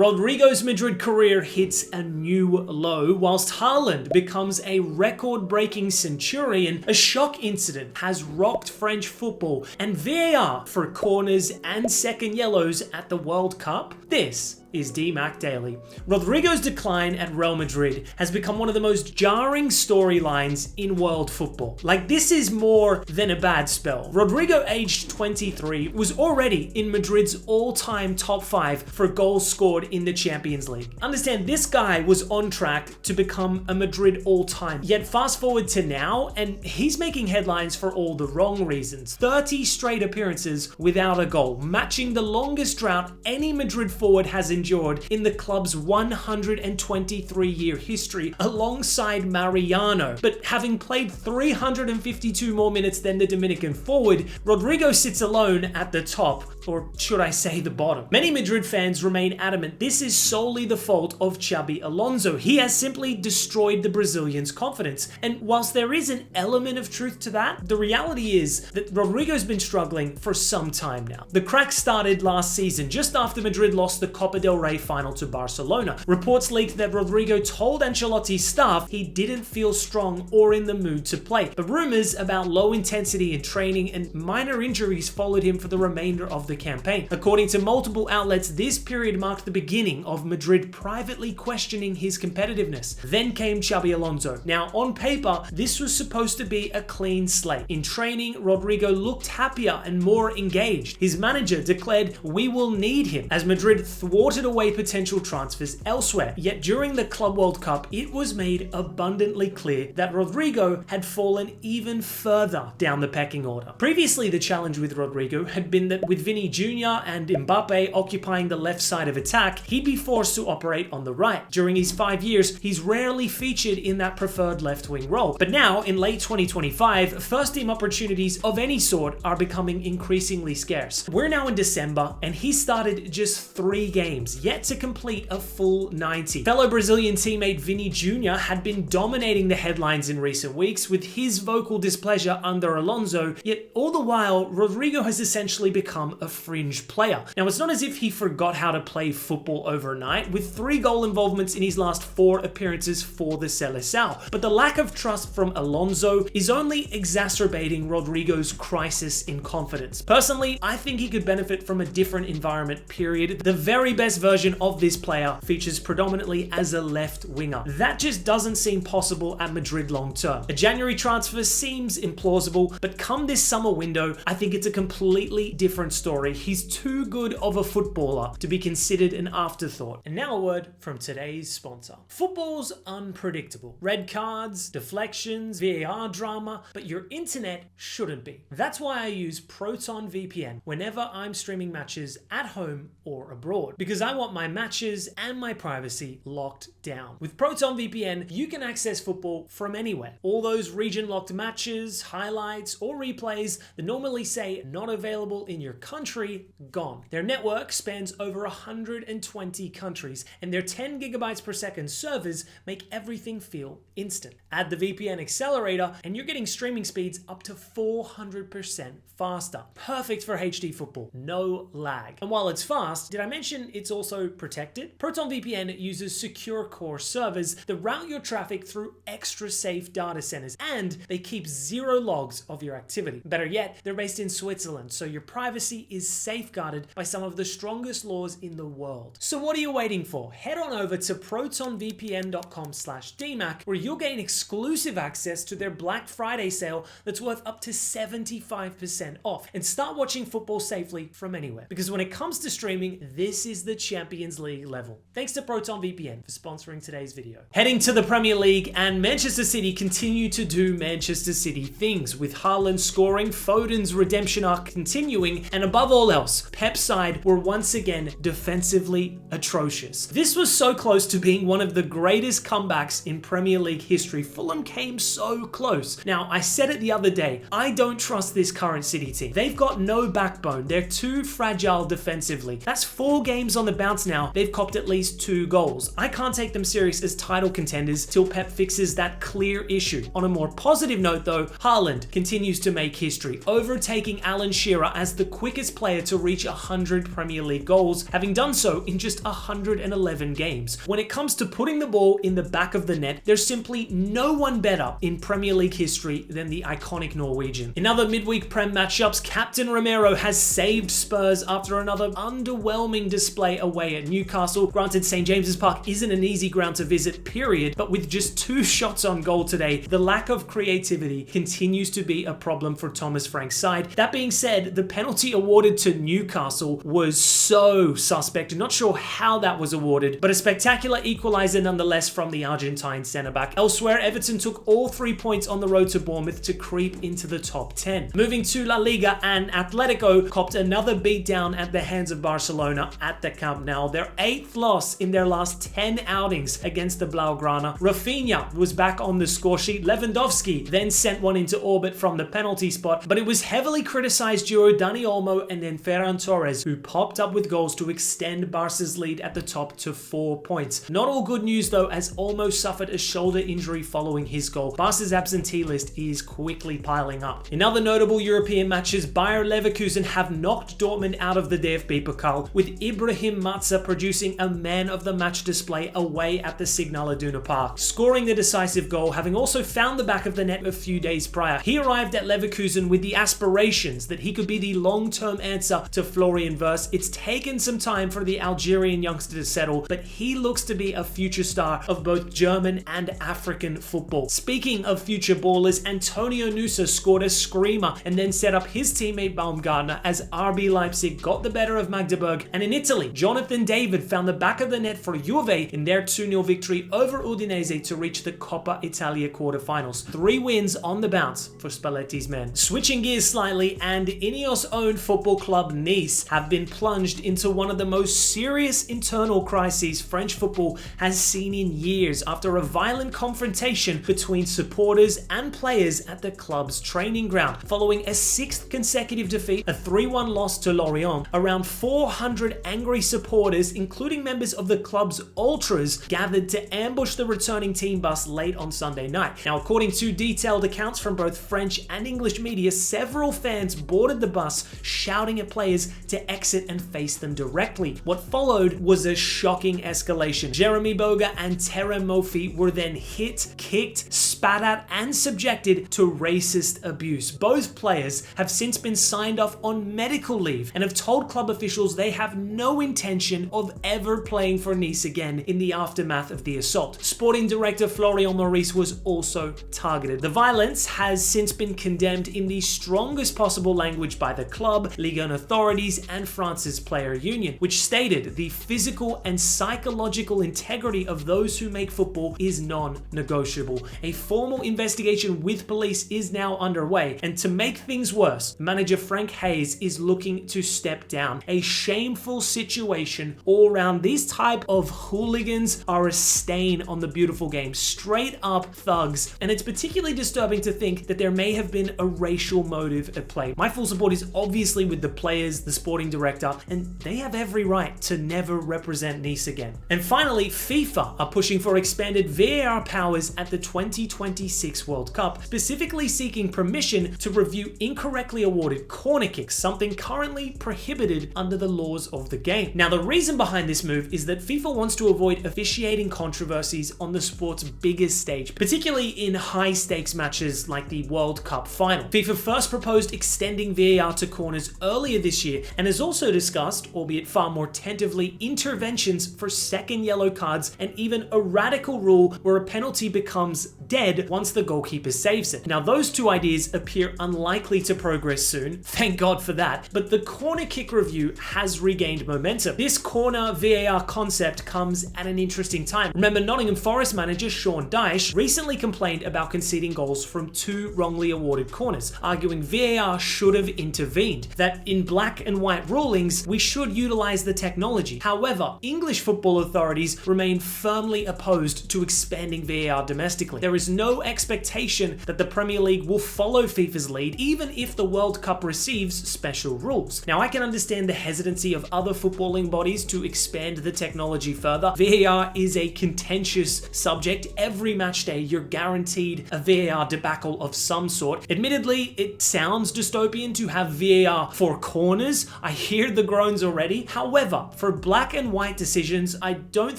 Rodrygo's Madrid career hits a new low, whilst Haaland becomes a record-breaking Centurion. A shock incident has rocked French football, and VAR for corners and second yellows at the World Cup. This is DMAC Daily. Rodrygo's decline at Real Madrid has become one of the most jarring storylines in world football. Like, this is more than a bad spell. Rodrygo, aged 23, was already in Madrid's all-time top 5 for goals scored in the Champions League. Understand, this guy was on track to become a Madrid all-time. Yet fast forward to now, and he's making headlines for all the wrong reasons. 30 straight appearances without a goal, matching the longest drought any Madrid forward has endured in the club's 123-year history, alongside Mariano. But having played 352 more minutes than the Dominican forward, Rodrygo sits alone at the top, or should I say the bottom. Many Madrid fans remain adamant this is solely the fault of Xabi Alonso. He has simply destroyed the Brazilian's confidence. And whilst there is an element of truth to that, the reality is that Rodrygo's been struggling for some time now. The crack started last season, just after Madrid lost the Copa del Rey final to Barcelona. Reports leaked that Rodrygo told Ancelotti's staff he didn't feel strong or in the mood to play. But rumors about low intensity in training and minor injuries followed him for the remainder of the campaign. According to multiple outlets, this period marked the beginning of Madrid privately questioning his competitiveness. Then came Xabi Alonso. Now, on paper, this was supposed to be a clean slate. In training, Rodrygo looked happier and more engaged. His manager declared, "We will need him," as Madrid thwarted away potential transfers elsewhere. Yet during the Club World Cup, it was made abundantly clear that Rodrygo had fallen even further down the pecking order. Previously, the challenge with Rodrygo had been that with Vinny Jr. and Mbappe occupying the left side of attack, he'd be forced to operate on the right. During his 5 years, he's rarely featured in that preferred left-wing role. But now, in late 2025, first-team opportunities of any sort are becoming increasingly scarce. We're now in December, and he started just 3 games, yet to complete a full 90. Fellow Brazilian teammate Vinny Jr. had been dominating the headlines in recent weeks with his vocal displeasure under Alonso, yet all the while, Rodrygo has essentially become a fringe player. Now, it's not as if he forgot how to play football overnight, with 3 goal involvements in his last 4 appearances for the Seleção. But the lack of trust from Alonso is only exacerbating Rodrygo's crisis in confidence. Personally, I think he could benefit from a different environment, period. The very best version of this player features predominantly as a left winger. That just doesn't seem possible at Madrid long term. A January transfer seems implausible, but come this summer window, I think it's a completely different story. He's too good of a footballer to be considered an afterthought. And now a word from today's sponsor. Football's unpredictable. Red cards, deflections, VAR drama, but your internet shouldn't be. That's why I use Proton VPN whenever I'm streaming matches at home or abroad, because I want my matches and my privacy locked down. With Proton VPN, you can access football from anywhere. All those region-locked matches, highlights, or replays that normally say not available in your country, gone. Their network spans over 120 countries, and their 10 gigabytes per second servers make everything feel instant. Add the VPN accelerator, and you're getting streaming speeds up to 400% faster. Perfect for HD football, no lag. And while it's fast, did I mention it's also protected? Proton VPN uses secure core servers that route your traffic through extra safe data centers, and they keep 0 logs of your activity. Better yet, they're based in Switzerland, so your privacy is safeguarded by some of the strongest laws in the world. So what are you waiting for? Head on over to protonvpn.com/DMAC, where you'll gain exclusive access to their Black Friday sale that's worth up to 75% off, and start watching football safely from anywhere. Because when it comes to streaming, this is the Champions League level. Thanks to Proton VPN for sponsoring today's video. Heading to the Premier League, and Manchester City continue to do Manchester City things, with Haaland scoring, Foden's redemption arc continuing, and above all else, Pep's side were once again defensively atrocious. This was so close to being one of the greatest comebacks in Premier League history. Fulham came so close. Now, I said it the other day, I don't trust this current City team. They've got no backbone. They're too fragile defensively. That's 4 games on the bounce now. They've copped at least 2 goals. I can't take them serious as title contenders till Pep fixes that clear issue. On a more positive note though, Haaland continues to make history, overtaking Alan Shearer as the quickest player to reach 100 Premier League goals, having done so in just 111 games. When it comes to putting the ball in the back of the net, there's simply no one better in Premier League history than the iconic Norwegian. In other midweek Prem matchups, Captain Romero has saved Spurs after another underwhelming display away at Newcastle. Granted, St. James's Park isn't an easy ground to visit, period, but with just 2 shots on goal today, the lack of creativity continues to be a problem for Thomas Frank's side. That being said, the penalty awarded to Newcastle was so suspect. Not sure how that was awarded, but a spectacular equalizer nonetheless from the Argentine centre-back. Elsewhere, Everton took all 3 points on the road to Bournemouth to creep into the top 10. Moving to La Liga, and Atletico copped another beatdown at the hands of Barcelona at the Camp Nou. Their 8th loss in their last 10 outings against the Blaugrana. Rafinha was back on the score sheet. Lewandowski then sent one into orbit from the penalty spot, but it was heavily criticized duo Dani Olmo and then Ferran Torres, who popped up with goals to extend Barca's lead at the top to 4 points. Not all good news though, as Olmo suffered a shoulder injury following his goal. Barca's absentee list is quickly piling up. In other notable European matches, Bayer Leverkusen have knocked Dortmund out of the DFB Pokal, with Ibrahim Matza producing a man of the match display away at the Signal Iduna Park, scoring the decisive goal, having also found the back of the net a few days prior. He arrived at Leverkusen with the aspirations that he could be the long-term answer to Florian Wirtz. It's taken some time for the Algerian youngster to settle, but he looks to be a future star of both German and African football. Speaking of future ballers, Antonio Nusa scored a screamer and then set up his teammate Baumgartner as RB Leipzig got the better of Magdeburg. And in Italy, Jonathan David found the back of the net for Juve in their 2-0 victory over Udinese to reach the Coppa Italia quarterfinals. 3 wins on the bounce for Spalletti's men. Switching gears slightly, and Ineos-owned football club Nice have been plunged into one of the most serious internal crises French football has seen in years after a violent confrontation between supporters and players at the club's training ground. Following a 6th consecutive defeat, a 3-1 loss to Lorient, around 400 angry supporters, including members of the club's ultras, gathered to ambush the returning team bus late on Sunday night. Now, according to detailed accounts from both French and English media, several fans boarded the bus, shouting at players to exit and face them directly. What followed was a shocking escalation. Jeremy Boga and Terem Mofi were then hit, kicked, spat at, and subjected to racist abuse. Both players have since been signed off on medical leave and have told club officials they have no intention of ever playing for Nice again in the aftermath of the assault. Sporting director Florian Maurice was also targeted. The violence has since been condemned in the strongest possible language by the club, Ligue 1 authorities, and France's player union, which stated the physical and psychological integrity of those who make football is non-negotiable. A formal investigation with police is now underway, and to make things worse, manager Frank Hayes is looking to step down. A shameful situation all around. These type of hooligans are a stain on the beautiful game, straight up thugs, and it's particularly disturbing to think that there may have been a racial motive at play. My full support is obviously with the players, the sporting director, and they have every right to never represent Nice again. And finally, FIFA are pushing for expanded VAR powers at the 2026 World Cup, specifically seeking permission to review incorrectly awarded corner kicks, something currently prohibited under the laws of the game. Now, the reason behind this move is that FIFA wants to avoid officiating controversies on the sport's biggest stage, particularly in high-stakes matches like the World Cup final. FIFA first proposed extending VAR to corners earlier this year and has also discussed, albeit far more tentatively, interventions for second yellow cards and even a radical rule where a penalty becomes dead once the goalkeeper saves it. Now, those two ideas appear unlikely to progress soon, thank God for that, but the corner kick review has regained momentum. This corner VAR concept comes at an interesting time. Remember, Nottingham Forest manager Sean Dyche recently complained about conceding goals from 2 wrongly awarded corners, arguing VAR should have intervened, that in black and white rulings, we should utilize the technology. However, English football authorities remain firmly opposed to expanding VAR domestically. There is is no expectation that the Premier League will follow FIFA's lead, even if the World Cup receives special rules. Now, I can understand the hesitancy of other footballing bodies to expand the technology further. VAR is a contentious subject. Every match day, you're guaranteed a VAR debacle of some sort. Admittedly, it sounds dystopian to have VAR for corners. I hear the groans already. However, for black and white decisions, I don't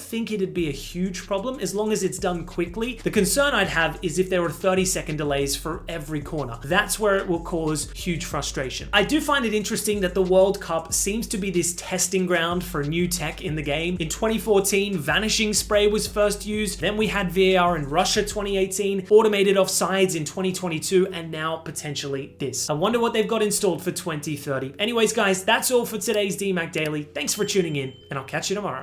think it'd be a huge problem as long as it's done quickly. The concern I'd have is if there were 30-second delays for every corner. That's where it will cause huge frustration. I do find it interesting that the World Cup seems to be this testing ground for new tech in the game. In 2014, vanishing spray was first used. Then we had VAR in Russia 2018, automated offsides in 2022, and now potentially this. I wonder what they've got installed for 2030. Anyways, guys, that's all for today's DMAC Daily. Thanks for tuning in, and I'll catch you tomorrow.